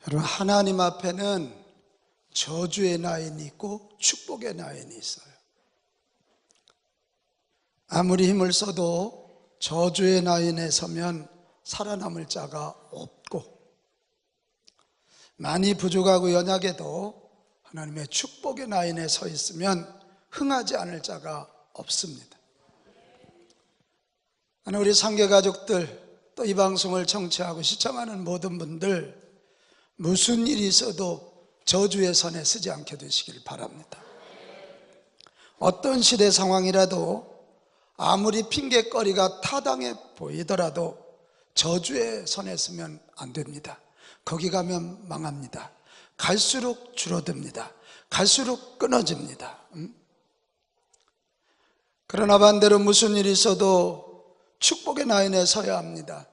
여러분, 하나님 앞에는 저주의 라인이 있고 축복의 라인이 있어요. 아무리 힘을 써도 저주의 라인에 서면 살아남을 자가 없고, 많이 부족하고 연약해도 하나님의 축복의 라인에 서 있으면 흥하지 않을 자가 없습니다. 우리 상계 가족들, 또 이 방송을 청취하고 시청하는 모든 분들, 무슨 일이 있어도 저주의 선에 서지 않게 되시길 바랍니다. 어떤 시대 상황이라도 아무리 핑계거리가 타당해 보이더라도 저주의 선에 서면 안 됩니다. 거기 가면 망합니다. 갈수록 줄어듭니다. 갈수록 끊어집니다. 그러나 반대로 무슨 일이 있어도 축복의 라인에 서야 합니다.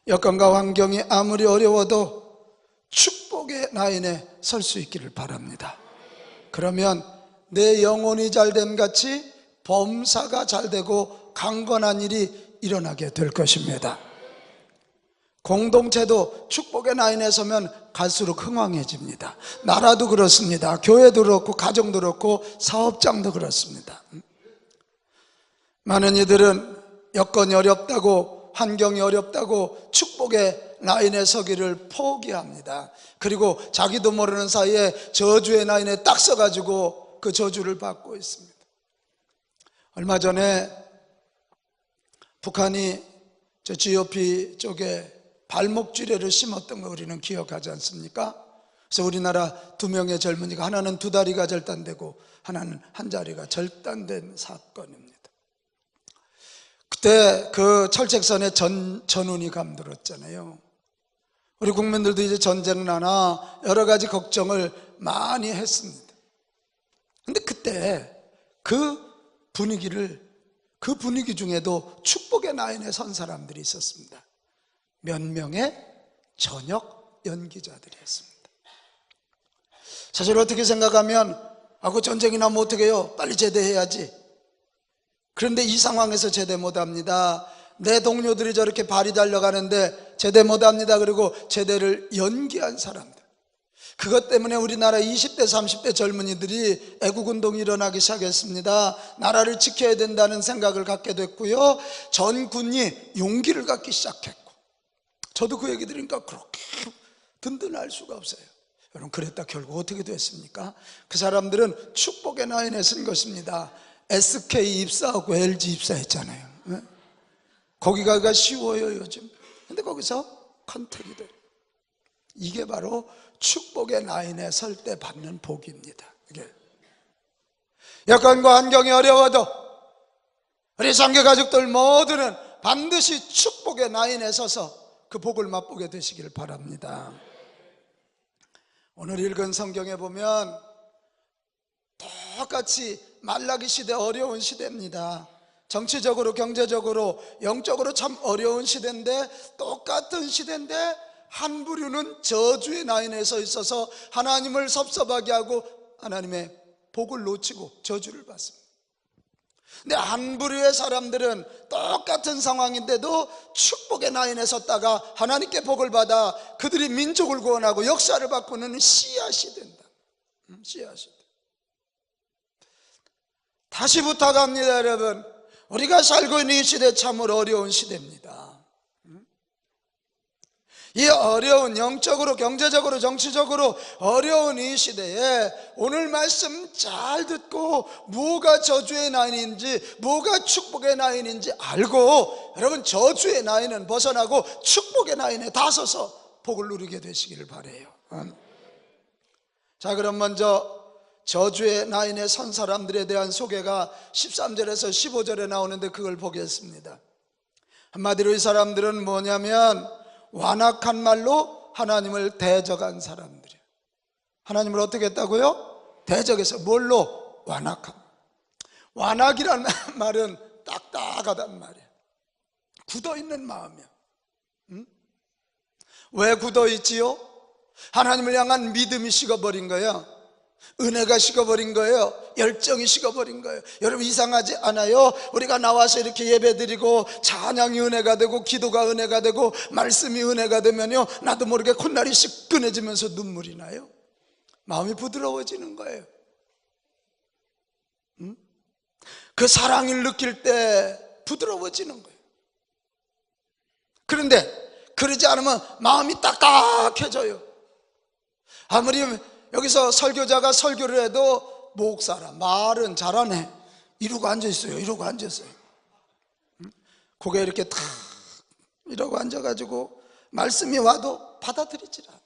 여건과 환경이 아무리 어려워도 축복의 라인에 설 수 있기를 바랍니다. 그러면 내 영혼이 잘됨 같이 범사가 잘되고 강건한 일이 일어나게 될 것입니다. 공동체도 축복의 라인에 서면 갈수록 흥왕해집니다. 나라도 그렇습니다. 교회도 그렇고 가정도 그렇고 사업장도 그렇습니다. 많은 이들은 여건이 어렵다고, 환경이 어렵다고 축복의 라인에 서기를 포기합니다. 그리고 자기도 모르는 사이에 저주의 라인에 딱 서가지고 그 저주를 받고 있습니다. 얼마 전에 북한이 저 GOP 쪽에 발목쥐레를 심었던 거 우리는 기억하지 않습니까? 그래서 우리나라 2명의 젊은이가, 하나는 2다리가 절단되고 하나는 한 다리가 절단된 사건입니다. 그때 그 철책선에 전운이 감돌았잖아요. 우리 국민들도 이제 전쟁은 하나 여러 가지 걱정을 많이 했습니다. 근데 그때 그 분위기 중에도 축복의 라인에 선 사람들이 있었습니다. 몇 명의 전역 연기자들이었습니다. 사실 어떻게 생각하면 그 전쟁이 나면 어떻게 해요? 빨리 제대해야지. 그런데 이 상황에서 제대 못합니다. 내 동료들이 저렇게 발이 달려가는데 제대 못합니다. 그리고 제대를 연기한 사람들, 그것 때문에 우리나라 20대 30대 젊은이들이 애국운동이 일어나기 시작했습니다. 나라를 지켜야 된다는 생각을 갖게 됐고요, 전 군이 용기를 갖기 시작했고, 저도 그 얘기 들으니까 그렇게 든든할 수가 없어요. 여러분, 그랬다 결국 어떻게 됐습니까? 그 사람들은 축복의 라인에 선 것입니다. SK 입사하고 LG 입사했잖아요. 거기 가기가 쉬워요 요즘. 근데 거기서 컨택이 돼요. 이게 바로 축복의 라인에 설 때 받는 복입니다. 이게 여건과 환경이 어려워도 우리 상계 가족들 모두는 반드시 축복의 라인에 서서 그 복을 맛보게 되시길 바랍니다. 오늘 읽은 성경에 보면 똑같이 말라기 시대, 어려운 시대입니다. 정치적으로, 경제적으로, 영적으로 참 어려운 시대인데, 똑같은 시대인데 한 부류는 저주의 라인에 서 있어서 하나님을 섭섭하게 하고 하나님의 복을 놓치고 저주를 받습니다. 근데 한 부류의 사람들은 똑같은 상황인데도 축복의 라인에 섰다가 하나님께 복을 받아 그들이 민족을 구원하고 역사를 바꾸는 씨앗이 된다. 씨앗이. 다시 부탁합니다, 여러분. 우리가 살고 있는 이 시대 참으로 어려운 시대입니다. 이 어려운, 영적으로, 경제적으로, 정치적으로 어려운 이 시대에 오늘 말씀 잘 듣고 뭐가 저주의 라인인지, 뭐가 축복의 라인인지 알고, 여러분, 저주의 라인은 벗어나고 축복의 라인에 다 서서 복을 누리게 되시기를 바라요. 자, 그럼 먼저 저주의 라인에 선 사람들에 대한 소개가 13절에서 15절에 나오는데 그걸 보겠습니다. 한마디로 이 사람들은 뭐냐면 완악한 말로 하나님을 대적한 사람들이에요. 하나님을 어떻게 했다고요? 대적해서. 뭘로? 완악함. 완악이라는 말은 딱딱하단 말이에요. 굳어있는 마음이에요. 왜 굳어있지요? 하나님을 향한 믿음이 식어버린 거예요. 은혜가 식어버린 거예요. 열정이 식어버린 거예요. 여러분 이상하지 않아요? 우리가 나와서 이렇게 예배드리고 찬양이 은혜가 되고 기도가 은혜가 되고 말씀이 은혜가 되면요, 나도 모르게 콧날이 시큰해지면서 눈물이 나요. 마음이 부드러워지는 거예요. 그 사랑을 느낄 때 부드러워지는 거예요. 그런데 그러지 않으면 마음이 딱딱해져요. 아무리 여기서 설교자가 설교를 해도 목사라 말은 잘하네 이러고 앉아있어요. 이러고 앉았어요. 고개 이렇게 탁 이러고 앉아가지고 말씀이 와도 받아들이질 않아.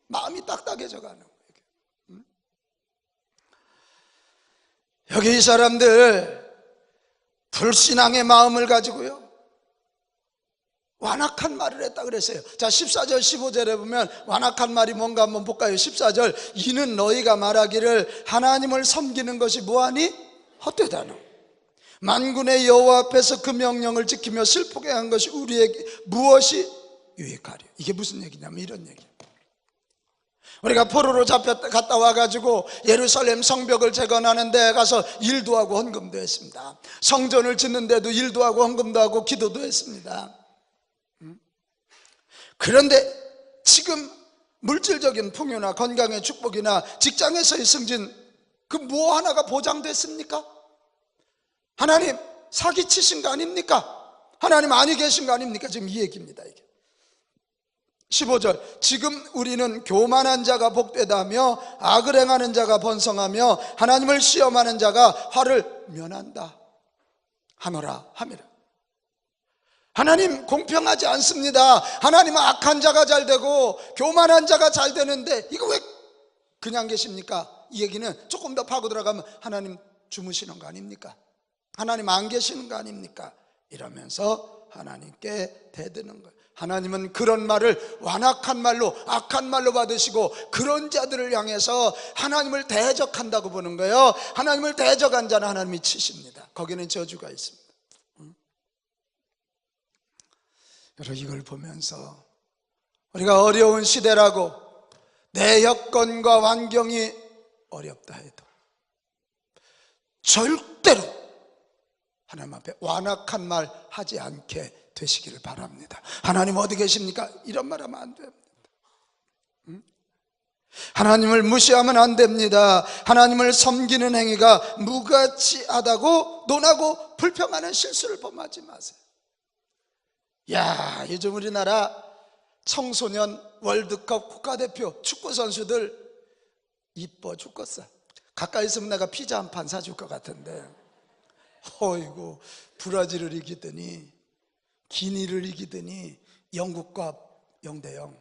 마음이 딱딱해져 가는 거예요. 여기 이 사람들 불신앙의 마음을 가지고요, 완악한 말을 했다 그랬어요. 자, 14절 15절에 보면 완악한 말이 뭔가 한번 볼까요? 14절, 이는 너희가 말하기를 하나님을 섬기는 것이 뭐하니? 헛되다노. 만군의 여호와 앞에서 그 명령을 지키며 슬프게 한 것이 우리에게 무엇이 유익하려. 이게 무슨 얘기냐면 이런 얘기예요. 우리가 포로로 갔다 와가지고 예루살렘 성벽을 재건하는 데 가서 일도 하고 헌금도 했습니다. 성전을 짓는 데도 일도 하고 헌금도 하고 기도도 했습니다. 그런데 지금 물질적인 풍요나 건강의 축복이나 직장에서의 승진, 그 뭐 하나가 보장됐습니까? 하나님 사기치신 거 아닙니까? 하나님 아니 계신 거 아닙니까? 지금 이 얘기입니다. 이게 15절, 지금 우리는 교만한 자가 복되다며 악을 행하는 자가 번성하며 하나님을 시험하는 자가 화를 면한다 하노라 함이라. 하나님 공평하지 않습니다. 하나님은 악한 자가 잘 되고 교만한 자가 잘 되는데 이거 왜 그냥 계십니까? 이 얘기는 조금 더 파고 들어가면 하나님 주무시는 거 아닙니까? 하나님 안 계시는 거 아닙니까? 이러면서 하나님께 대드는 거예요. 하나님은 그런 말을 완악한 말로 악한 말로 받으시고 그런 자들을 향해서 하나님을 대적한다고 보는 거예요. 하나님을 대적한 자는 하나님이 치십니다. 거기는 저주가 있습니다. 여러분 이걸 보면서 우리가 어려운 시대라고 내 여건과 환경이 어렵다 해도 절대로 하나님 앞에 완악한 말 하지 않게 되시기를 바랍니다. 하나님 어디 계십니까? 이런 말 하면 안 됩니다. 하나님을 무시하면 안 됩니다. 하나님을 섬기는 행위가 무가치하다고 논하고 불평하는 실수를 범하지 마세요. 야, 요즘 우리나라 청소년 월드컵 국가대표 축구선수들 이뻐 죽겠어. 가까이 있으면 내가 피자 한 판 사줄 것 같은데, 어이구, 브라질을 이기더니 기니를 이기더니 영국과 0대0.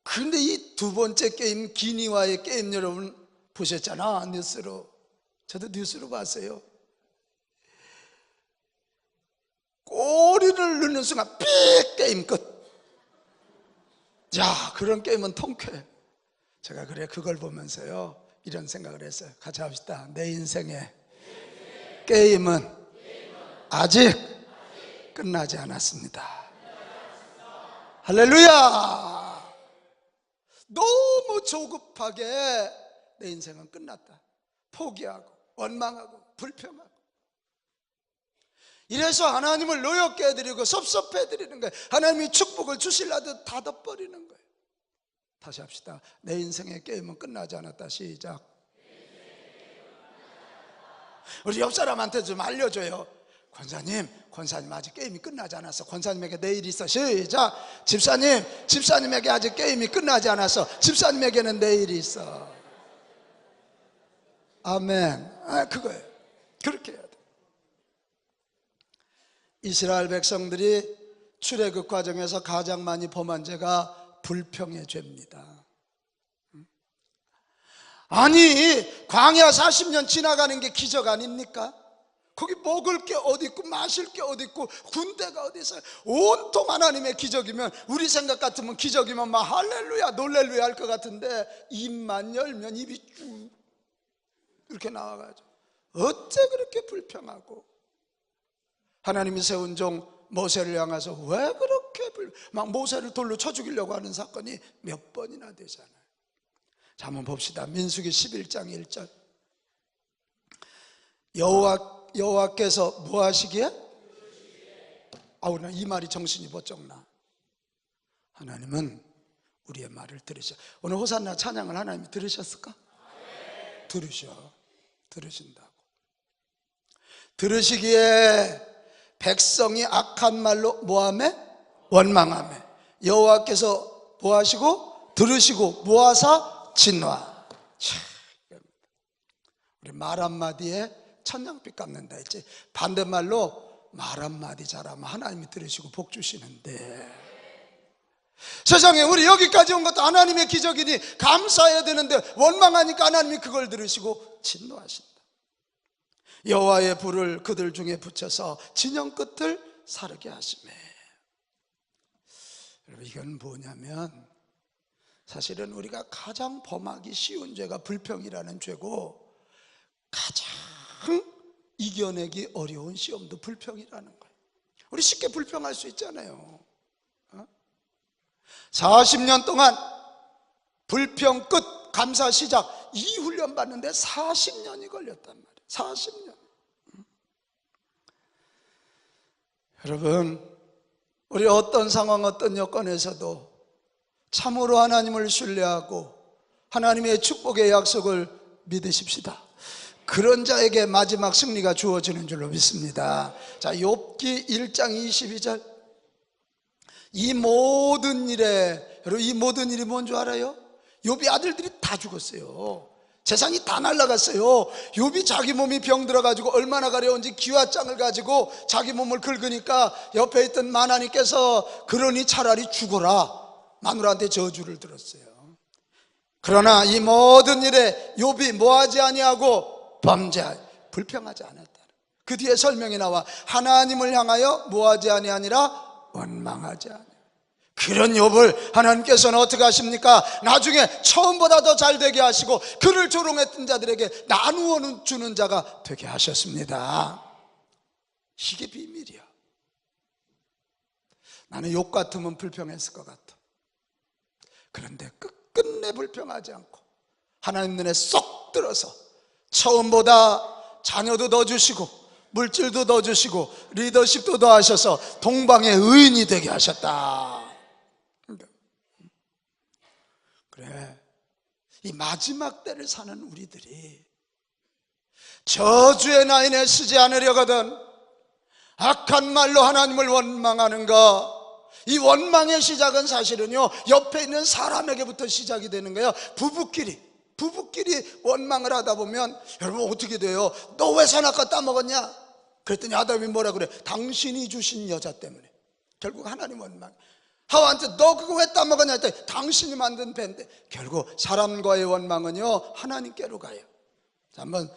그런데 이 두 번째 게임 기니와의 게임 여러분 보셨잖아, 뉴스로. 저도 뉴스로 봤어요. 꼬리를 넣는 순간 삑 게임 끝. 야, 그런 게임은 통쾌해. 제가 그래 그걸 보면서요 이런 생각을 했어요. 같이 합시다. 내 인생의 게임은 아직 끝나지 않았습니다. 할렐루야. 너무 조급하게 내 인생은 끝났다 포기하고 원망하고 불평하고, 이래서 하나님을 노엽게 해드리고 섭섭해 해드리는 거예요. 하나님이 축복을 주실라도 닫아버리는 거예요. 다시 합시다. 내 인생의 게임은 끝나지 않았다. 시작. 우리 옆 사람한테 좀 알려줘요. 권사님 아직 게임이 끝나지 않았어. 권사님에게 내일 있어. 시작. 집사님에게 아직 게임이 끝나지 않았어. 집사님에게는 내일이 있어. 아멘. 그거예요. 그렇게 해야 돼. 이스라엘 백성들이 출애굽 과정에서 가장 많이 범한 죄가 불평의 죄입니다. 아니, 광야 40년 지나가는 게 기적 아닙니까? 거기 먹을 게 어디 있고 마실 게 어디 있고 군대가 어디 있어요? 온통 하나님의 기적이면, 우리 생각 같으면 기적이면 막 할렐루야 놀렐루야 할 것 같은데, 입만 열면 입이 쭉 이렇게 나와가지고 어째 그렇게 불평하고, 하나님이 세운 종 모세를 향해서 왜 그렇게 막 모세를 돌로 쳐 죽이려고 하는 사건이 몇 번이나 되잖아요. 자, 한번 봅시다. 민수기 11장 1절. 여호와께서 뭐 하시기에? 아우, 나 이 말이 정신이 번쩍 나. 하나님은 우리의 말을 들으셔. 오늘 호산나 찬양을 하나님이 들으셨을까? 들으신다고. 들으시기에 백성이 악한 말로 뭐하매? 원망하매. 여호와께서 뭐 하시고? 들으시고 뭐하사? 진화. 우리 말 한마디에 천냥빛 갚는다 했지. 반대말로 말 한마디 잘하면 하나님이 들으시고 복 주시는데, 세상에 우리 여기까지 온 것도 하나님의 기적이니 감사해야 되는데 원망하니까 하나님이 그걸 들으시고 진노하신다. 여호와의 불을 그들 중에 붙여서 진영 끝을 사르게 하시매. 여러분, 이건 뭐냐면 사실은 우리가 가장 범하기 쉬운 죄가 불평이라는 죄고, 가장 이겨내기 어려운 시험도 불평이라는 거예요. 우리 쉽게 불평할 수 있잖아요. 40년 동안 불평 끝, 감사 시작, 이 훈련 받는데 40년이 걸렸단 말이에요. 40년. 여러분, 우리 어떤 상황, 어떤 여건에서도 참으로 하나님을 신뢰하고 하나님의 축복의 약속을 믿으십시다. 그런 자에게 마지막 승리가 주어지는 줄로 믿습니다. 자, 욥기 1장 22절. 이 모든 일에, 여러분, 이 모든 일이 뭔 줄 알아요? 욥이 아들들이 다 죽었어요. 재산이 다 날아갔어요. 욥이 자기 몸이 병들어가지고 얼마나 가려운지 기와장을 가지고 자기 몸을 긁으니까 옆에 있던 마나님께서 그러니 차라리 죽어라, 마누라한테 저주를 들었어요. 그러나 이 모든 일에 욥이 뭐하지 아니하고 범죄하여 불평하지 않았다. 그 뒤에 설명이 나와 하나님을 향하여 뭐하지 아니하니라 원망하지 않아요. 그런 욥을 하나님께서는 어떻게 하십니까? 나중에 처음보다 더 잘되게 하시고 그를 조롱했던 자들에게 나누어 주는 자가 되게 하셨습니다. 이게 비밀이야. 나는 욥 같으면 불평했을 것 같아. 그런데 끝끝내 불평하지 않고 하나님 눈에 쏙 들어서 처음보다 자녀도 더 주시고 물질도 더 주시고 리더십도 더 하셔서 동방의 의인이 되게 하셨다. 그래, 이 마지막 때를 사는 우리들이 저주의 나인에 쓰지 않으려거든 악한 말로 하나님을 원망하는 것, 이 원망의 시작은 사실은요 옆에 있는 사람에게부터 시작이 되는 거예요. 부부끼리 원망을 하다 보면 여러분 어떻게 돼요? 너 왜 선악과 따먹었냐? 그랬더니 아담이 뭐라 그래? 당신이 주신 여자 때문에. 결국 하나님 원망. 하와한테 너 그거 왜 따먹었냐 했더니 당신이 만든 배인데. 결국 사람과의 원망은요 하나님께로 가요. 자, 한번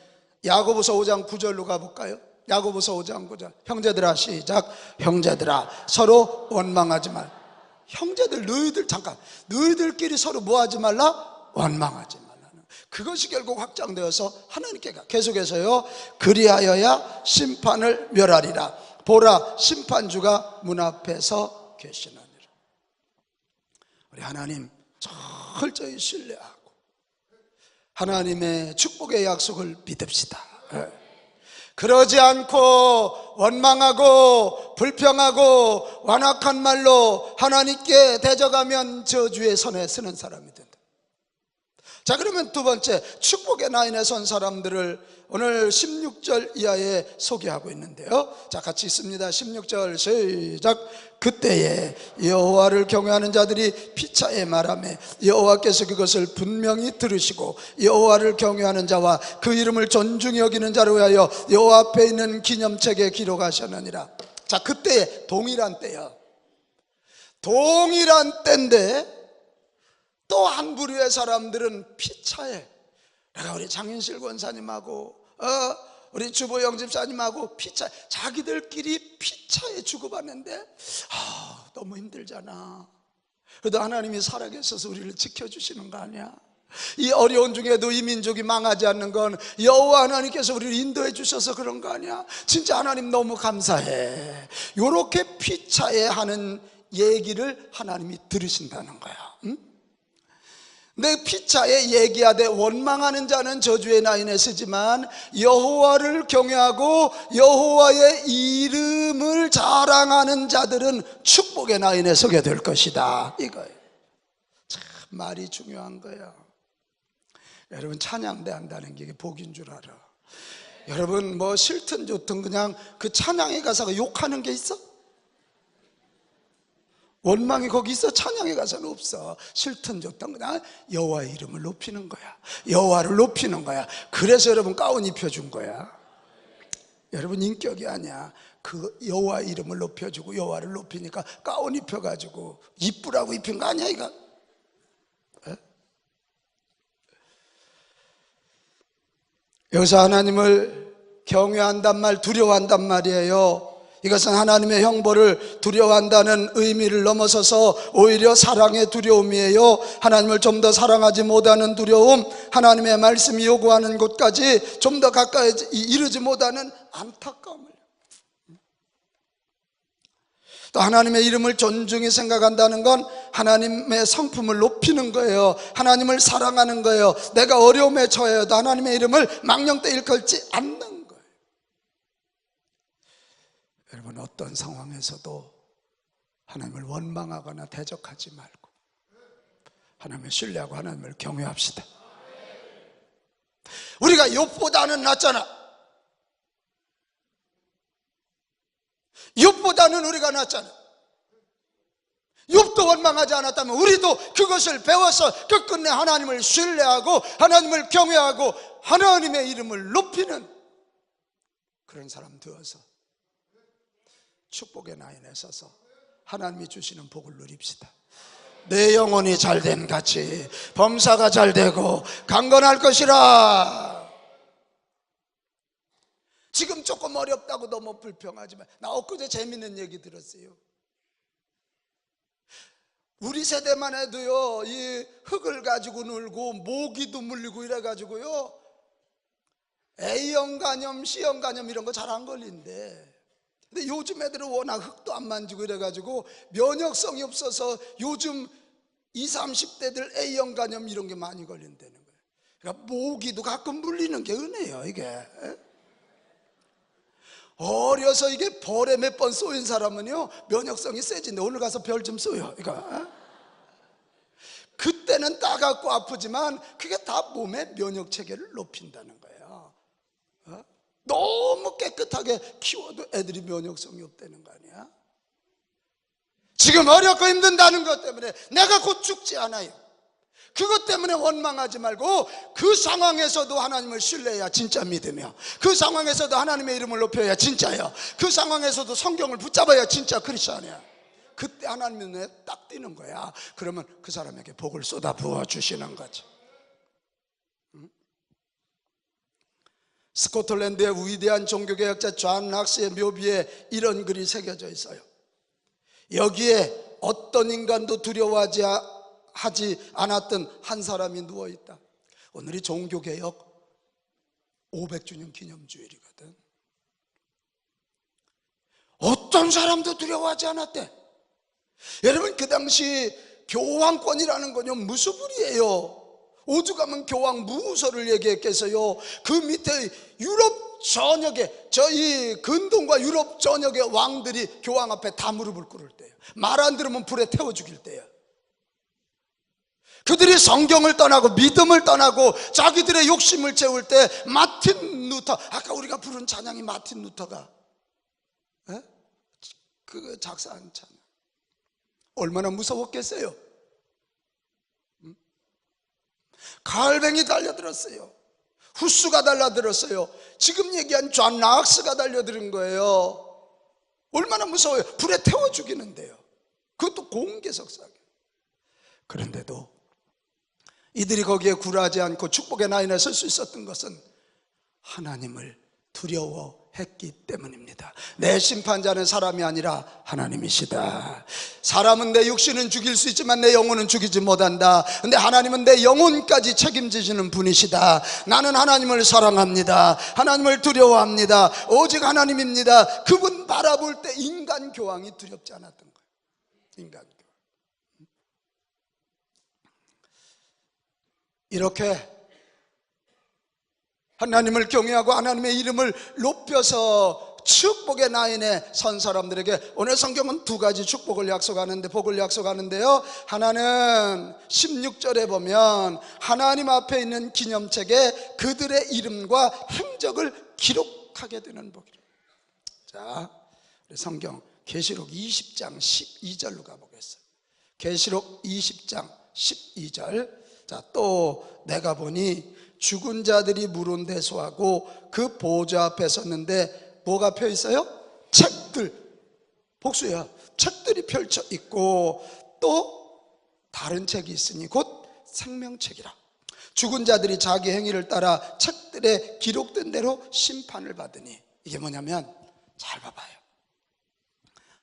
야고보서 5장 9절로 가볼까요? 야고보서 5장 9절. 형제들아, 시작. 형제들아, 서로 원망하지 말. 형제들, 너희들 잠깐, 너희들끼리 서로 뭐하지 말라? 원망하지 말라. 그것이 결국 확장되어서 하나님께 가. 계속해서요, 그리하여야 심판을 멸하리라. 보라, 심판주가 문 앞에서 계시느니라. 우리 하나님 철저히 신뢰하고 하나님의 축복의 약속을 믿읍시다. 그러지 않고 원망하고 불평하고 완악한 말로 하나님께 대적하면 저주의 선에 서는 사람이 된다. 자, 그러면 두 번째, 축복의 라인에 선 사람들을 오늘 16절 이하에 소개하고 있는데요. 자, 같이 있습니다. 16절 시작. 그때에 여호와를 경외하는 자들이 피차에 말하며 여호와께서 그것을 분명히 들으시고 여호와를 경외하는 자와 그 이름을 존중히 여기는 자로 하여 여호와 앞에 있는 기념책에 기록하셨느니라. 자, 그때에 동일한 때야. 동일한 때인데 또 한 부류의 사람들은 피차에, 내가 우리 장윤실 권사님하고 우리 주보영 집사님하고 피차, 자기들끼리 피차에 주고받는데 너무 힘들잖아. 그래도 하나님이 살아계셔서 우리를 지켜주시는 거 아니야? 이 어려운 중에도 이 민족이 망하지 않는 건 여호와 하나님께서 우리를 인도해 주셔서 그런 거 아니야? 진짜 하나님 너무 감사해. 요렇게 피차에 하는 얘기를 하나님이 들으신다는 거야. 응? 내 피차에 얘기하되 원망하는 자는 저주의 나인에 쓰지만 여호와를 경외하고 여호와의 이름을 자랑하는 자들은 축복의 나인에 서게 될 것이다, 이거예요. 참 말이 중요한 거예요. 여러분, 찬양대 한다는 게 복인 줄 알아. 여러분, 뭐 싫든 좋든 그냥 그 찬양에 가서 욕하는 게 있어? 원망이 거기 있어? 찬양에 가서는 없어. 싫든 좋든 그냥 여호와의 이름을 높이는 거야. 여호와를 높이는 거야. 그래서 여러분 가운 입혀준 거야. 여러분 인격이 아니야. 그 여호와의 이름을 높여주고 여호와를 높이니까 가운 입혀가지고 이쁘라고 입힌 거 아니야 이거? 에? 여기서 하나님을 경외한단 말, 두려워한단 말이에요. 이것은 하나님의 형벌을 두려워한다는 의미를 넘어서서 오히려 사랑의 두려움이에요. 하나님을 좀 더 사랑하지 못하는 두려움, 하나님의 말씀이 요구하는 곳까지 좀 더 가까이 이르지 못하는 안타까움을, 또 하나님의 이름을 존중히 생각한다는 건 하나님의 성품을 높이는 거예요. 하나님을 사랑하는 거예요. 내가 어려움에 처해도 하나님의 이름을 망령때 일컬지 않는 거예요. 여러분, 어떤 상황에서도 하나님을 원망하거나 대적하지 말고 하나님을 신뢰하고 하나님을 경외합시다. 우리가 욥보다는 낫잖아. 욥보다는 우리가 낫잖아. 욥도 원망하지 않았다면 우리도 그것을 배워서 끝끝내 하나님을 신뢰하고 하나님을 경외하고 하나님의 이름을 높이는 그런 사람 되어서 축복의 나인에 서서 하나님이 주시는 복을 누립시다. 내 영혼이 잘된 같이 범사가 잘되고 강건할 것이라. 지금 조금 어렵다고 너무 불평하지만, 나 엊그제 재밌는 얘기 들었어요. 우리 세대만 해도요, 이 흙을 가지고 놀고 모기도 물리고 이래가지고요, A형 간염, C형 간염 이런 거 잘 안 걸린대. 근데 요즘 애들은 워낙 흙도 안 만지고 이래가지고 면역성이 없어서 요즘 20, 30대들 A형 간염 이런 게 많이 걸린다는 거예요. 그러니까 모기도 가끔 물리는 게 은혜예요, 이게. 어려서 이게 벌에 몇 번 쏘인 사람은요 면역성이 세진데 오늘 가서 벌 좀 쏘요, 이거. 그때는 따갑고 아프지만 그게 다 몸의 면역 체계를 높인다는 거예요. 너무 깨끗하게 키워도 애들이 면역성이 없다는 거 아니야? 지금 어렵고 힘든다는 것 때문에 내가 곧 죽지 않아요. 그것 때문에 원망하지 말고 그 상황에서도 하나님을 신뢰해야 진짜 믿으며, 그 상황에서도 하나님의 이름을 높여야 진짜예요. 그 상황에서도 성경을 붙잡아야 진짜 크리스찬이야. 그때 하나님의 눈에 딱 띄는 거야. 그러면 그 사람에게 복을 쏟아 부어 주시는 거죠. 스코틀랜드의 위대한 종교개혁자 존 락스의 묘비에 이런 글이 새겨져 있어요. 여기에 어떤 인간도 두려워하지 않았던 한 사람이 누워있다. 오늘이 종교개혁 500주년 기념주일이거든. 어떤 사람도 두려워하지 않았대. 여러분, 그 당시 교황권이라는 건요 무수불이에요. 오죽하면 교황 무소를 얘기했겠어요. 그 밑에 유럽 전역에, 저희 근동과 유럽 전역의 왕들이 교황 앞에 다 무릎을 꿇을 때예요. 말 안 들으면 불에 태워 죽일 때예요. 그들이 성경을 떠나고 믿음을 떠나고 자기들의 욕심을 채울 때 마틴 루터, 아까 우리가 부른 찬양이 마틴 루터가 그 작사한 찬양, 얼마나 무서웠겠어요. 갈뱅이 달려들었어요. 후스가 달려들었어요. 지금 얘기한 존 락스가 달려드는 거예요. 얼마나 무서워요. 불에 태워 죽이는데요. 그것도 공개석사하게. 그런데도 이들이 거기에 굴하지 않고 축복의 라인에 설 수 있었던 것은 하나님을 두려워했기 때문입니다. 내 심판자는 사람이 아니라 하나님이시다. 사람은 내 육신은 죽일 수 있지만 내 영혼은 죽이지 못한다. 근데 하나님은 내 영혼까지 책임지시는 분이시다. 나는 하나님을 사랑합니다. 하나님을 두려워합니다. 오직 하나님입니다. 그분 바라볼 때 인간 교황이 두렵지 않았던 거예요. 인간 교황. 이렇게 하나님을 경외하고 하나님의 이름을 높여서 축복의 라인에 선 사람들에게 오늘 성경은 두 가지 축복을 약속하는데, 복을 약속하는데요, 하나는 16절에 보면 하나님 앞에 있는 기념책에 그들의 이름과 행적을 기록하게 되는 복이래요. 자, 우리 성경 계시록 20장 12절로 가보겠어요. 계시록 20장 12절. 자, 또 내가 보니 죽은 자들이 물은 대소하고 그 보좌 앞에 섰는데 뭐가 펴 있어요? 책들, 복수야. 책들이 펼쳐 있고 또 다른 책이 있으니 곧 생명책이라. 죽은 자들이 자기 행위를 따라 책들에 기록된 대로 심판을 받으니. 이게 뭐냐면, 잘 봐봐요.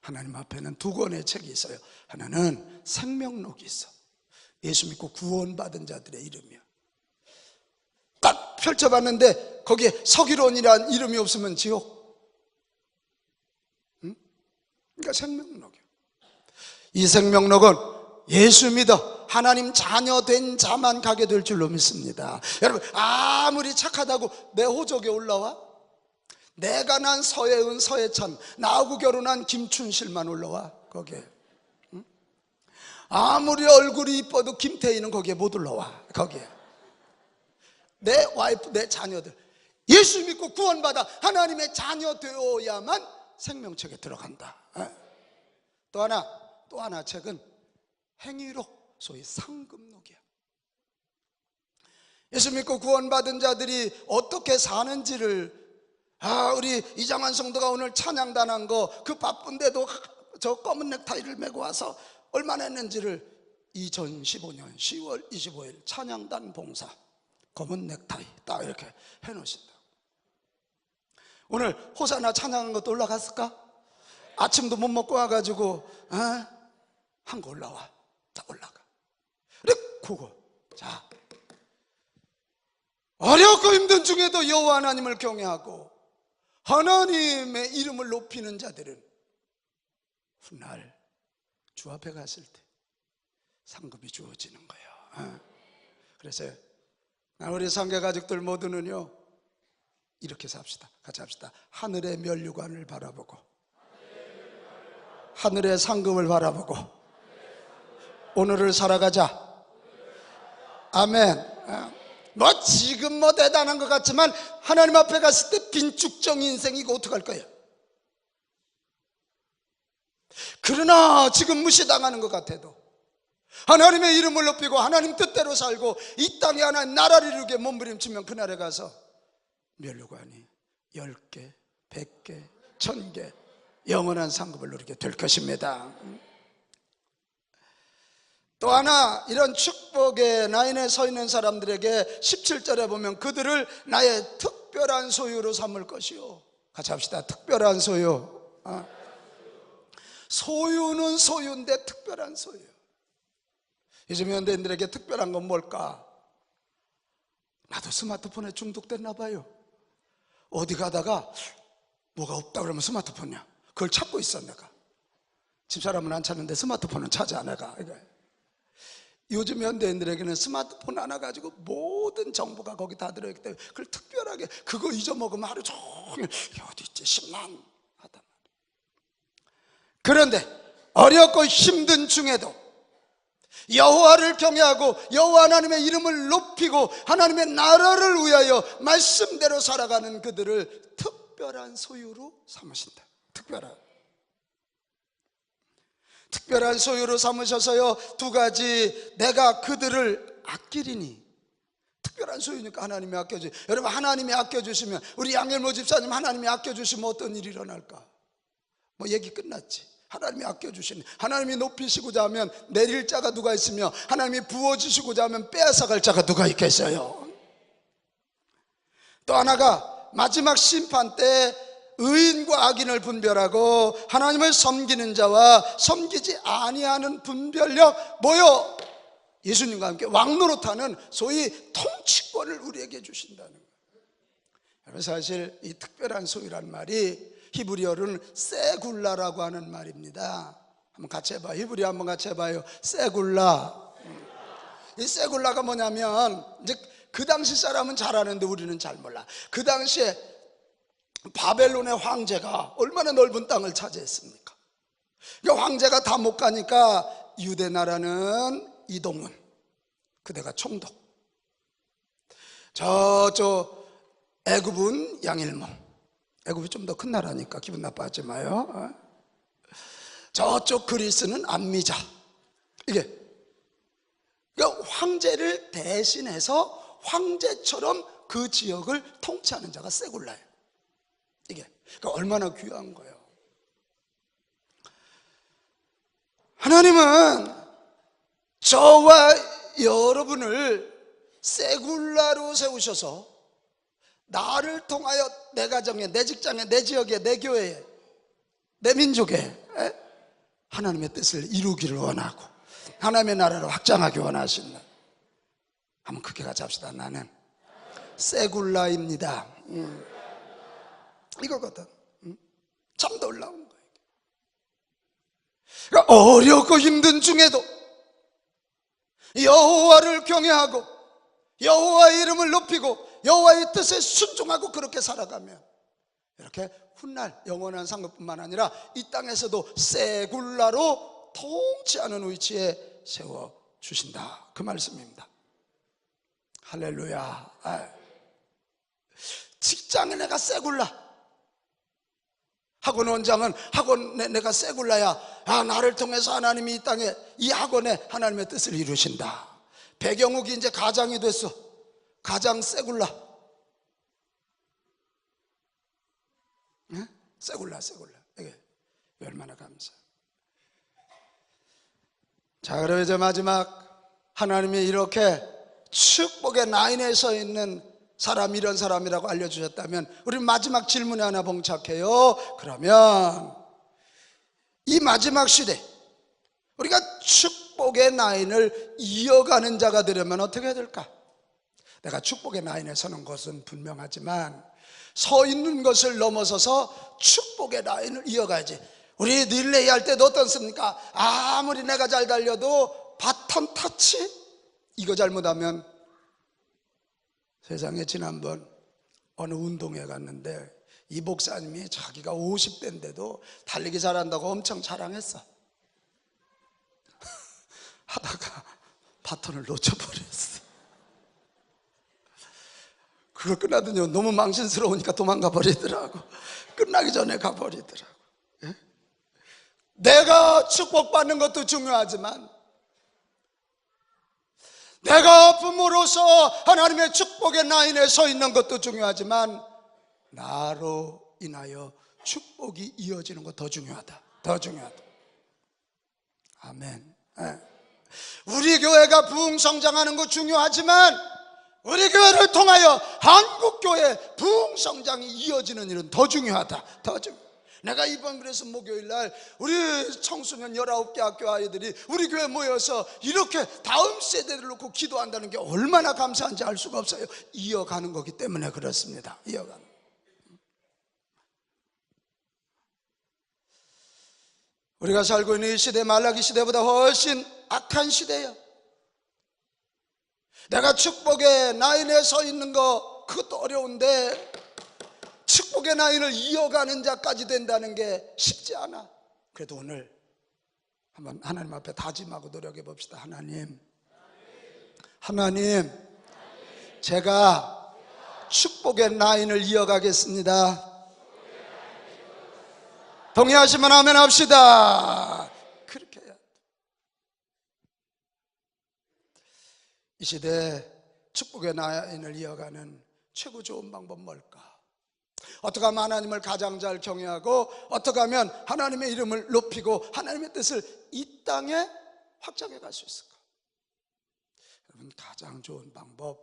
하나님 앞에는 두 권의 책이 있어요. 하나는 생명록이 있어. 예수 믿고 구원받은 자들의 이름이야. 딱 펼쳐봤는데 거기에 서기론이란 이름이 없으면 지옥. 응? 그러니까 생명록이야. 이 생명록은 예수 믿어 하나님 자녀 된 자만 가게 될 줄로 믿습니다. 여러분, 아무리 착하다고 내 호적에 올라와? 내가 난 서혜은, 서혜찬, 나하고 결혼한 김춘실만 올라와 거기에. 응? 아무리 얼굴이 이뻐도 김태희는 거기에 못 올라와 거기에. 내 와이프, 내 자녀들 예수 믿고 구원받아 하나님의 자녀 되어야만 생명책에 들어간다. 또 하나 책은 행위록, 소위 상급록이야. 예수 믿고 구원받은 자들이 어떻게 사는지를, 우리 이장환 성도가 오늘 찬양단한 거, 그 바쁜데도 저 검은 넥타이를 메고 와서 얼마나 했는지를 2015년 10월 25일 찬양단 봉사 검은 넥타이 딱 이렇게 해놓으신다. 오늘 호사나 찬양한 것도 올라갔을까? 아침도 못 먹고 와가지고 한 거 올라와. 자, 올라가. 그래, 그거. 자, 어렵고 힘든 중에도 여호와 하나님을 경외하고 하나님의 이름을 높이는 자들은 훗날 주 앞에 갔을 때 상급이 주어지는 거예요. 그래서 우리 상계 가족들 모두는요, 이렇게 삽시다. 같이 합시다. 하늘의 면류관을 바라보고 하늘의 상급을 바라보고 오늘을 살아가자. 아멘. 뭐 지금 뭐 대단한 것 같지만 하나님 앞에 갔을 때 빈축정 인생이고 어떡할 거야? 그러나 지금 무시당하는 것 같아도 하나님의 이름을 높이고 하나님 뜻대로 살고 이 땅에 하나님 나라를 이루게 몸부림치면 그날에 가서 면류관이 10개, 100개, 1000개 영원한 상급을 누리게 될 것입니다. 또 하나, 이런 축복의 라인에 서 있는 사람들에게 17절에 보면 그들을 나의 특별한 소유로 삼을 것이요. 같이 합시다. 특별한 소유. 소유는 소유인데 특별한 소유. 요즘 현대인들에게 특별한 건 뭘까? 나도 스마트폰에 중독됐나 봐요. 어디 가다가 뭐가 없다 그러면 스마트폰이야. 그걸 찾고 있어 내가. 집사람은 안 찾는데 스마트폰은 찾아 내가. 요즘 현대인들에게는 스마트폰 하나 가지고 모든 정보가 거기 다 들어있기 때문에 그걸 특별하게 그거 잊어먹으면 하루 종일 어디 있지 심란하단 말이에요. 그런데 어렵고 힘든 중에도 여호와를 경외하고 여호와 하나님의 이름을 높이고 하나님의 나라를 위하여 말씀대로 살아가는 그들을 특별한 소유로 삼으신다. 특별한 소유로 삼으셔서요, 두 가지, 내가 그들을 아끼리니. 특별한 소유니까 하나님이 아껴주세요. 여러분, 하나님이 아껴주시면, 우리 양일모 집사님 하나님이 아껴주시면 어떤 일이 일어날까? 뭐 얘기 끝났지. 하나님이 아껴주시니, 하나님이 높이시고자 하면 내릴 자가 누가 있으며 하나님이 부어주시고자 하면 빼앗아갈 자가 누가 있겠어요? 또 하나가 마지막 심판 때 의인과 악인을 분별하고 하나님을 섬기는 자와 섬기지 아니하는 분별력 모여 예수님과 함께 왕노릇하는 소위 통치권을 우리에게 주신다는 거예요. 여러분, 사실 이 특별한 소유란 말이 히브리어로는 세굴라라고 하는 말입니다. 한번 같이 해봐요. 히브리어 한번 같이 해봐요. 세굴라. 이 세굴라가 뭐냐면, 이제 그 당시 사람은 잘 아는데 우리는 잘 몰라. 그 당시에 바벨론의 황제가 얼마나 넓은 땅을 차지했습니까? 그러니까 황제가 다 못 가니까 유대 나라는 이동훈, 그대가 총독, 저쪽 애굽은 양일몽. 애굽이 좀 더 큰 나라니까 기분 나빠하지 마요. 저쪽 그리스는 암미자. 이게 그러니까 황제를 대신해서 황제처럼 그 지역을 통치하는 자가 세굴라예요. 이게 그러니까 얼마나 귀한 거예요. 하나님은 저와 여러분을 세굴라로 세우셔서 나를 통하여 내 가정에, 내 직장에, 내 지역에, 내 교회에, 내 민족에 하나님의 뜻을 이루기를 원하고 하나님의 나라를 확장하기 원하신다. 한번 크게 같이 합시다. 나는 세굴라입니다. 이거거든. 참 놀라운 거예요. 그러니까 어렵고 힘든 중에도 여호와를 경외하고 여호와의 이름을 높이고 여호와의 뜻에 순종하고 그렇게 살아가면 이렇게 훗날 영원한 상급뿐만 아니라 이 땅에서도 세굴라로 통치하는 위치에 세워주신다, 그 말씀입니다. 할렐루야. 직장에 내가 세굴라, 학원 원장은 학원에 내가 세굴라야. 나를 통해서 하나님이 이 땅에 이 학원에 하나님의 뜻을 이루신다. 배경욱이 이제 가장이 됐어. 가장 세굴라. 네? 세굴라. 이게 얼마나 감사. 자, 그럼 이제 마지막, 하나님이 이렇게 축복의 라인에 서 있는 사람, 이런 사람이라고 알려주셨다면 우리 마지막 질문에 하나 봉착해요. 그러면 이 마지막 시대 우리가 축복의 라인을 이어가는 자가 되려면 어떻게 해야 될까? 내가 축복의 라인에 서는 것은 분명하지만 서 있는 것을 넘어서서 축복의 라인을 이어가야지. 우리 릴레이 할 때도 어떻습니까? 아무리 내가 잘 달려도 바톤 터치? 이거 잘못하면, 세상에 지난번 어느 운동회 갔는데 이 목사님이 자기가 50대인데도 달리기 잘한다고 엄청 자랑했어. 하다가 바톤을 놓쳐버렸어. 그거 끝나더니 너무 망신스러우니까 도망가 버리더라고. 끝나기 전에 가버리더라고. 예? 내가 축복받는 것도 중요하지만 내가 부모로서 하나님의 축복의 라인에 서 있는 것도 중요하지만 나로 인하여 축복이 이어지는 것 더 중요하다. 더 중요하다. 아멘. 우리 교회가 부흥성장하는 것 중요하지만 우리 교회를 통하여 한국교회 부흥성장이 이어지는 일은 더 중요하다. 더 중요하다. 내가 이번 그래서 목요일날 우리 청소년 19개 학교 아이들이 우리 교회 모여서 이렇게 다음 세대를 놓고 기도한다는 게 얼마나 감사한지 알 수가 없어요. 이어가는 거기 때문에 그렇습니다. 이어가는. 우리가 살고 있는 이 시대, 말라기 시대보다 훨씬 악한 시대예요. 내가 축복의 라인에 서 있는 거 그것도 어려운데 축복의 라인을 이어가는 자까지 된다는 게 쉽지 않아. 그래도 오늘 한번 하나님 앞에 다짐하고 노력해 봅시다. 하나님, 제가 축복의 라인을 이어가겠습니다. 동의하시면 아멘 합시다. 그렇게 해야 돼. 이 시대에 축복의 라인을 이어가는 최고 좋은 방법 뭘까? 어떻게 하면 하나님을 가장 잘 경외하고 어떻게 하면 하나님의 이름을 높이고 하나님의 뜻을 이 땅에 확장해 갈 수 있을까? 여러분, 가장 좋은 방법,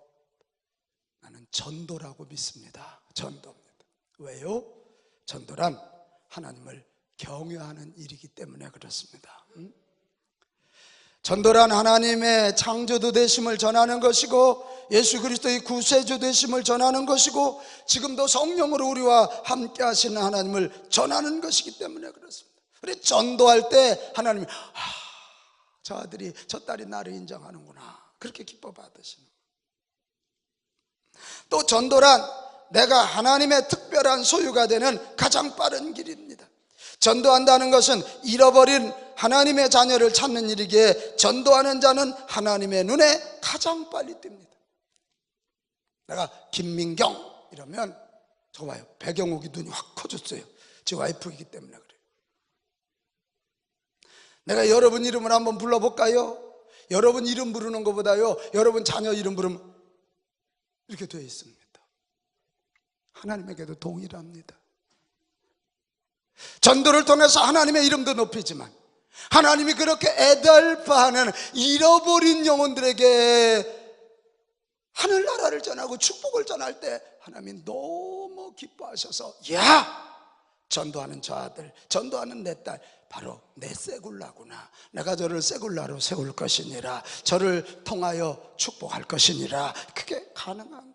나는 전도라고 믿습니다. 전도입니다. 왜요? 전도란 하나님을 경외하는 일이기 때문에 그렇습니다. 전도란 하나님의 창조주 되심을 전하는 것이고 예수 그리스도의 구세주 되심을 전하는 것이고 지금도 성령으로 우리와 함께 하시는 하나님을 전하는 것이기 때문에 그렇습니다. 우리 전도할 때 하나님이 저 아들이 저 딸이 나를 인정하는구나. 그렇게 기뻐 받으시는 거예요. 또 전도란 내가 하나님의 특별한 소유가 되는 가장 빠른 길입니다. 전도한다는 것은 잃어버린 하나님의 자녀를 찾는 일이기에 전도하는 자는 하나님의 눈에 가장 빨리 띕니다. 내가 김민경 이러면 저거 봐요, 배경옥이 눈이 확 커졌어요. 제 와이프이기 때문에 그래요. 내가 여러분 이름을 한번 불러볼까요? 여러분 이름 부르는 것보다요, 여러분 자녀 이름 부르면 이렇게 되어 있습니다. 하나님에게도 동일합니다. 전도를 통해서 하나님의 이름도 높이지만 하나님이 그렇게 애달파하는 잃어버린 영혼들에게 하늘나라를 전하고 축복을 전할 때 하나님이 너무 기뻐하셔서, 야! 전도하는 저 아들, 전도하는 내 딸, 바로 내 세굴라구나. 내가 저를 세굴라로 세울 것이니라. 저를 통하여 축복할 것이니라. 그게 가능한 거예요.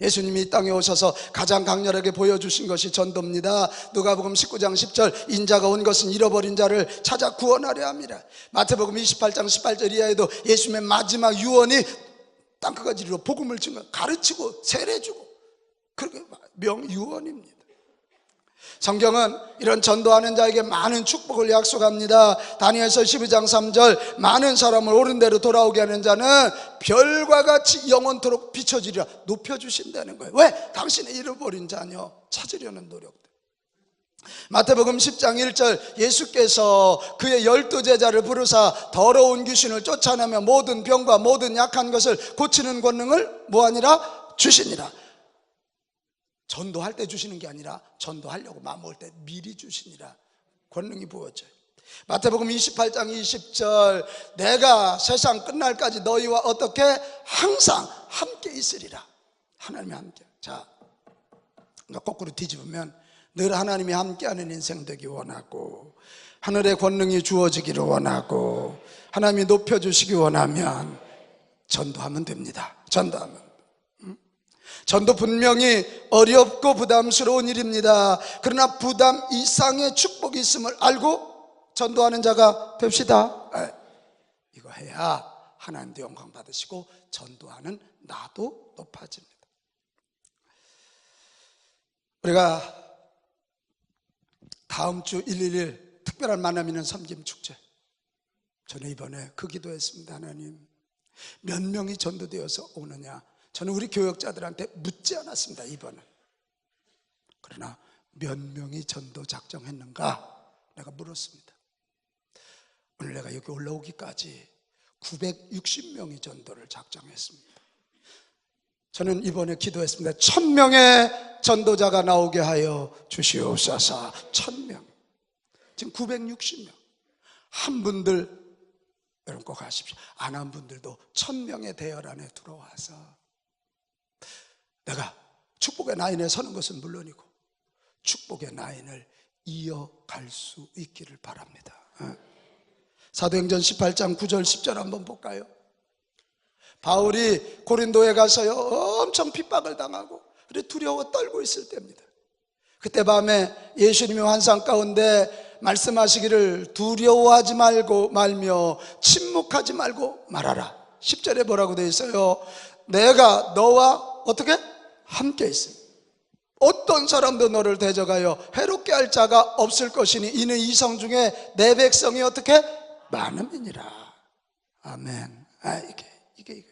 예수님이 이 땅에 오셔서 가장 강렬하게 보여주신 것이 전도입니다. 누가복음 19장 10절, 인자가 온 것은 잃어버린 자를 찾아 구원하려 함이라. 마태복음 28장 18절 이하에도 예수님의 마지막 유언이 땅끝까지로 복음을 증거, 가르치고 세례주고, 그렇게 명유언입니다. 성경은 이런 전도하는 자에게 많은 축복을 약속합니다. 다니엘서 12장 3절, 많은 사람을 옳은 대로 돌아오게 하는 자는 별과 같이 영원토록 비춰지리라. 높여주신다는 거예요. 왜? 당신의 잃어버린 자녀 찾으려는 노력들. 마태복음 10장 1절, 예수께서 그의 12제자를 부르사 더러운 귀신을 쫓아내며 모든 병과 모든 약한 것을 고치는 권능을 뭐하니라? 주시니라. 전도할 때 주시는 게 아니라 전도하려고 마음먹을 때 미리 주시니라. 권능이 부어져요. 마태복음 28장 20절, 내가 세상 끝날까지 너희와 어떻게 항상 함께 있으리라. 하나님이 함께. 자, 거꾸로 뒤집으면 늘 하나님이 함께하는 인생 되기 원하고, 하늘의 권능이 주어지기를 원하고, 하나님이 높여주시기 원하면 전도하면 됩니다. 전도하면. 전도 분명히 어렵고 부담스러운 일입니다. 그러나 부담 이상의 축복이 있음을 알고 전도하는 자가 됩시다. 이거 해야 하나님도 영광 받으시고 전도하는 나도 높아집니다. 우리가 다음 주 111 특별한 만남 있는 섬김 축제, 저는 이번에 그 기도했습니다. 하나님, 몇 명이 전도되어서 오느냐, 저는 우리 교역자들한테 묻지 않았습니다. 이번은. 그러나 몇 명이 전도 작정했는가 내가 물었습니다. 오늘 내가 여기 올라오기까지 960명이 전도를 작정했습니다. 저는 이번에 기도했습니다. 1000명의 전도자가 나오게 하여 주시옵소서. 1000명. 지금 960명. 한 분들, 여러분 꼭 아십시오. 안 한 분들도 1000명의 대열 안에 들어와서 내가 축복의 라인에 서는 것은 물론이고 축복의 라인을 이어갈 수 있기를 바랍니다. 사도행전 18장 9절 10절 한번 볼까요? 바울이 고린도에 가서요 엄청 핍박을 당하고 두려워 떨고 있을 때입니다. 그때 밤에 예수님이 환상 가운데 말씀하시기를 두려워하지 말며 침묵하지 말고 말하라. 10절에 뭐라고 되어 있어요? 내가 너와 어떻게? 함께 있습니다. 어떤 사람도 너를 대적하여 해롭게 할 자가 없을 것이니 이는 이성 중에 내 백성이 어떻게? 많음이니라. 아멘. 이게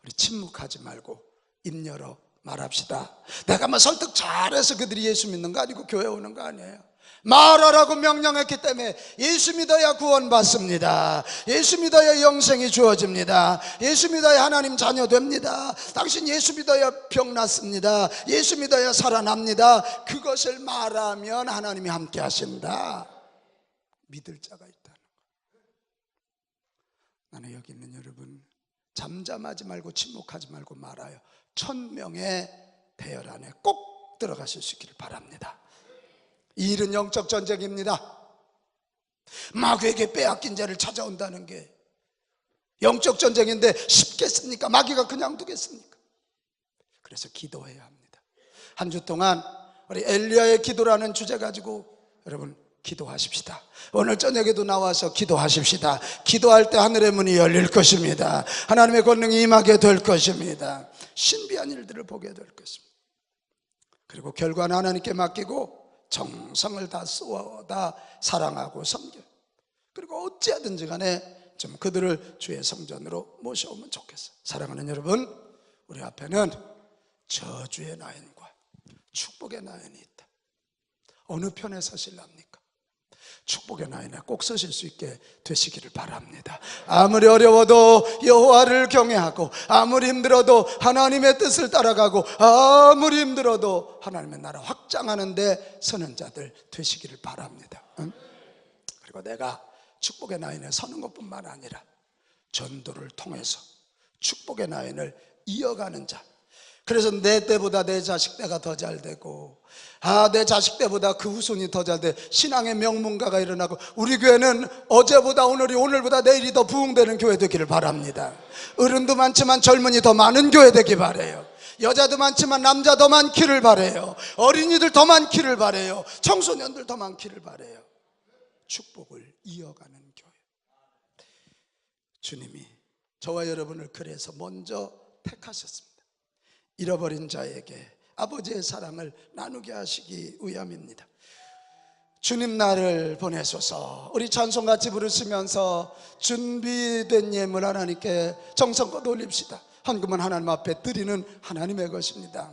우리 침묵하지 말고 입 열어 말합시다. 내가 뭐 설득 잘해서 그들이 예수 믿는 거 아니고 교회 오는 거 아니에요. 말하라고 명령했기 때문에 예수 믿어야 구원받습니다. 예수 믿어야 영생이 주어집니다. 예수 믿어야 하나님 자녀 됩니다. 당신 예수 믿어야 병 낫습니다. 예수 믿어야 살아납니다. 그것을 말하면 하나님이 함께 하신다. 믿을 자가 있다는 거예요. 나는 여기 있는 여러분, 잠잠하지 말고 침묵하지 말고 말아요. 1000명의 대열 안에 꼭 들어가실 수 있기를 바랍니다. 이 일은 영적 전쟁입니다. 마귀에게 빼앗긴 자를 찾아온다는 게 영적 전쟁인데 쉽겠습니까? 마귀가 그냥 두겠습니까? 그래서 기도해야 합니다. 한 주 동안 우리 엘리야의 기도라는 주제 가지고 여러분 기도하십시다. 오늘 저녁에도 나와서 기도하십시다. 기도할 때 하늘의 문이 열릴 것입니다. 하나님의 권능이 임하게 될 것입니다. 신비한 일들을 보게 될 것입니다. 그리고 결과는 하나님께 맡기고 정성을 다 쏟아 사랑하고 섬겨, 그리고 어찌하든지 간에 좀 그들을 주의 성전으로 모셔오면 좋겠어요. 사랑하는 여러분, 우리 앞에는 저주의 나인과 축복의 나인이 있다. 어느 편에 서실랍니까? 축복의 나인에 꼭 서실 수 있게 되시기를 바랍니다. 아무리 어려워도 여호와를 경외하고, 아무리 힘들어도 하나님의 뜻을 따라가고, 아무리 힘들어도 하나님의 나라 확장하는 데 서는 자들 되시기를 바랍니다. 그리고 내가 축복의 나인에 서는 것뿐만 아니라 전도를 통해서 축복의 나인을 이어가는 자, 그래서 내 때보다 내 자식 때가 더 잘 되고, 내 자식 때보다 그 후손이 더 잘 돼 신앙의 명문가가 일어나고, 우리 교회는 어제보다 오늘이, 오늘보다 내일이 더 부흥되는 교회 되기를 바랍니다. 어른도 많지만 젊은이 더 많은 교회 되기 바라요. 여자도 많지만 남자 더 많기를 바라요. 어린이들 더 많기를 바라요. 청소년들 더 많기를 바라요. 축복을 이어가는 교회. 주님이 저와 여러분을 그래서 먼저 택하셨습니다. 잃어버린 자에게 아버지의 사랑을 나누게 하시기 위함입니다. 주님 나를 보내소서. 우리 찬송같이 부르시면서 준비된 예물 하나님께 정성껏 올립시다. 헌금은 하나님 앞에 드리는 하나님의 것입니다.